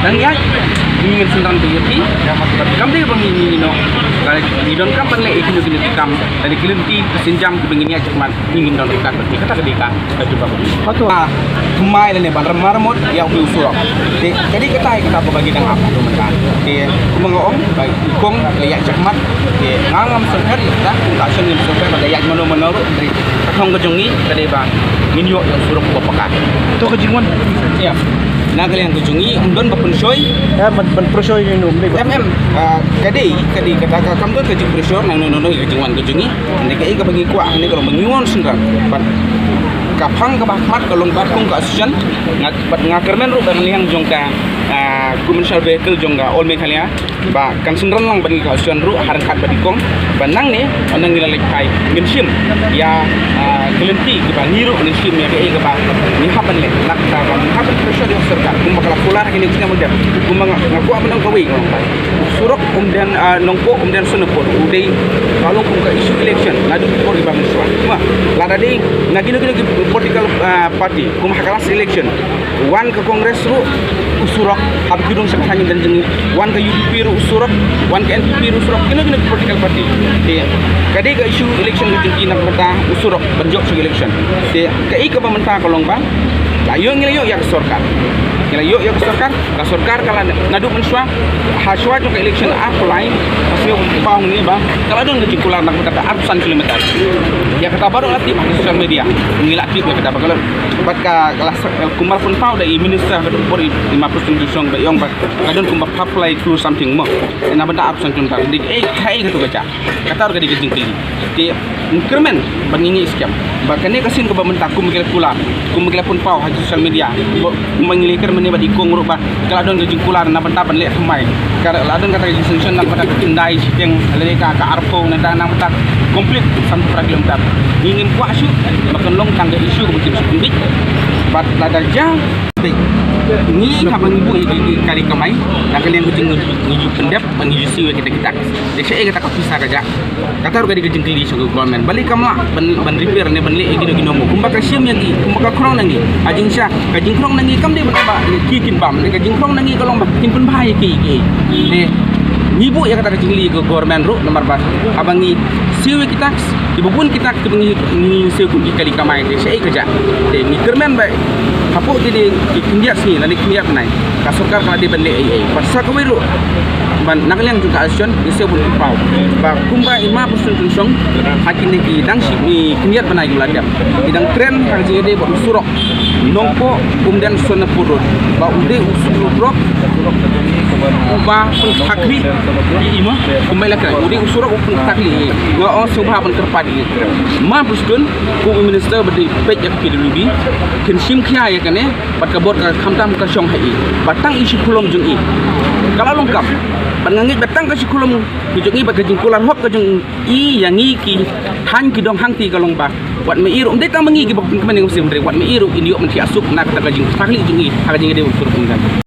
Dan ya ingin sendang biyati kam dia bangi no kalau idon kam pan le ikino kini kam dari kilinti sinjam ke bengini cuma ingin don ka kata kedika coba Betul. mai le ban marmot ya ubi usurok jadi kita bagi dang apa tu mereka mengoong baik kong leyak cakmat ngangam serkat kita tak sengin serkat pada yak mano dari kong kejongi kadai bang minyo yang surok bapak Itu kejinguan. ya na kalian kejungi undon bapun soy Ya, berprosoi minum ni. kadai kata kam tu kejung pressure nang nono kejungi nek ai ka bagi kuah ni kalau mengiwan sendang kapang ka bahmat kalau bakung ka asyan ngakermen ru bang liang jongka commercial vehicle jongga all mekhalia ba kan sendran lang bagi ka asyan ru harkat badikong banang ni onang nilai kai minsim ya kelenti ke bang hiru ni sim ya ke ba ni haban le nak ta ba haban pressure di serta kum bakal pular kini kita mudah kum ngaku apa kawi surok dan nongko dan sunepur udai kalau kum ka isu election nadu por ibang suan cuma lada di ngagino political party kum hakalas election wan ke kongres ru usurok hab gidong sakhanyi dan jengi wan ke UDP ru usurok wan ke NPP ru usurok kino political party kade ke isu election ke tinggi nak berta usurok berjok su election ke ke pemerintah kolong bang ayo ngila yo ya ke sorkar ka sorkar kala ngadu mensua haswa jo ke election apply asio paung ni bang kala don ke cikulan nak berta ratusan kilometer ya kata baru latih di sosial media ngila aktif kata bakal bat ka kelas kumar pun pau dari minister ke por 50 song ba yong ba kadon kumba apply to something mo na benda ratusan kilometer di kai ke tu baca kata orga di jingkili di increment bangingi skam bakane kasin ke pemerintah kumikil pula pun pau di sosial media mengilikir meni ba di kong rupa kala don ke jingkulan na benda ban le thmai kala don kata sanction nak benda kindai yang le ka arpo na nang benda komplit sampai kilometer ingin kuasu makan long tangga isu ke bikin bat lada jang ni kabang ibu kali kamai nak kalian kucing ngiju pendap ngiju siwe kita dek saya kata bisa kerja kata orga digejeng kili suku government balik kamla ban repair ne ban le gino mo kumba ka sim yang kumba ka krong nangi ajing sya kajing krong nangi kam de ban ba kikin bam ne kajing krong nangi kalong ba kin pun bahaya ki ne ibu ya kata kecil ke government ru nomor 4 abangi siwe kita ibubun kita kebengi ni siwe kun kali kamai de saya kerja de ni government ba hapo di kindias ni lani kindias nai ka sarkar kala di bande ai pasal ko wiru ban nakaliang juga action siwe pun pau ba kumba 5% song hakin ni dang si ni kindias banai guladam idang tren kang jede bo surok nongko umdan sona purut ba ude usurok uba takli ima kumbala kra ude usurok takli ga on subha ban terpadi ma pusdun ku minister badi pejak PWB kin sim khia ya kane pat ka bot ka khamtam ka song hai batang isi kulom jung i kala longkap bangangit batang ka si kulom jung i ba ka jing kulan hop ka jung i yang i ki han ki dong hang ti ka long ba wat me iru de ta mangi ki bok kin kemene ngum sim wat me iru indio men ti asuk nak ta ka jing takli jung i ha ka jing de usurok